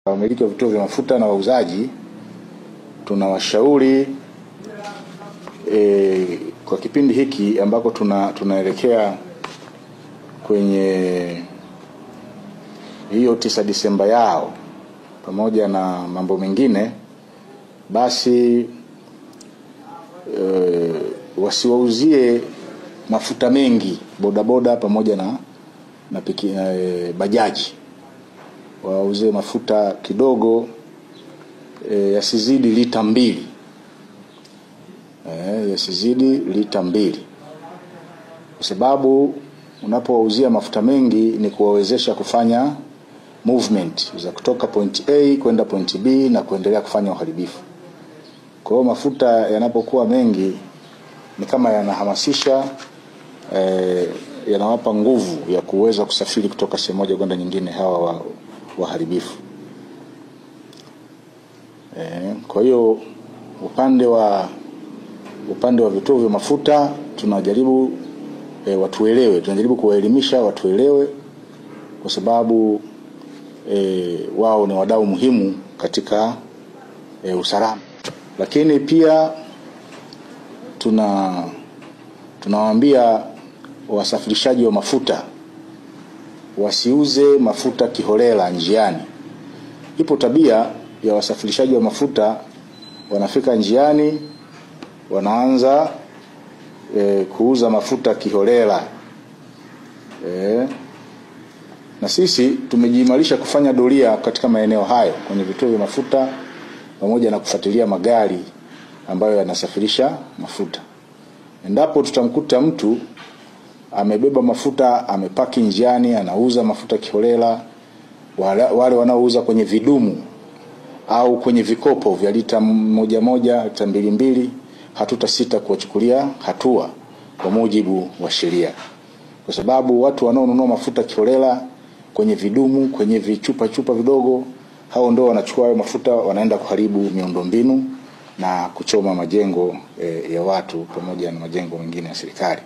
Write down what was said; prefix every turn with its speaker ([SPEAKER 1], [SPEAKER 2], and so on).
[SPEAKER 1] Wamiliki wa vituo vya mafuta na wauzaji tunawashauri kwa kipindi hiki ambako tunaelekea kwenye hiyo 9 Disemba yao pamoja na mambo mengine, basi wasiwauzie mafuta mengi bodaboda pamoja na bajaji. Wauze mafuta kidogo, yasizidi lita 2. Yasizidi lita 2. Kwa sababu unapowauzia mafuta mengi ni kuwawezesha kufanya movement za kutoka point A kwenda point B na kuendelea kufanya uharibifu. Kwa hiyo mafuta yanapokuwa mengi ni kama yanahamasisha, yanawapa nguvu ya kuweza kusafiri kutoka sehemu moja kwenda nyingine hawa waharibifu. Kwa hiyo upande wa vituo vya mafuta tunajaribu watuelewe, tunajaribu kuwaelimisha watuelewe, kwa sababu wao ni wadau muhimu katika usalama. Lakini pia tunawaambia wasafirishaji wa mafuta wasiuze mafuta kiholela njiani. Ipo tabia ya wasafirishaji wa mafuta, wanafika njiani wanaanza kuuza mafuta kiholela. Na sisi tumejiimarisha kufanya doria katika maeneo hayo kwenye vituo vya mafuta pamoja na kufuatilia magari ambayo yanasafirisha mafuta. Endapo tutamkuta mtu amebeba mafuta, amepaki njiani, anauza mafuta kiholela, wale wanaouza kwenye vidumu au kwenye vikopo vya lita 1, lita 2, hatutasita kuwachukulia hatua kwa mujibu wa sheria. Kwa sababu watu wanaonunua mafuta kiholela kwenye vidumu, kwenye vichupa vidogo, hao ndio wanachukua hayo mafuta, wanaenda kuharibu miundombinu na kuchoma majengo ya watu pamoja na majengo mengine ya serikali.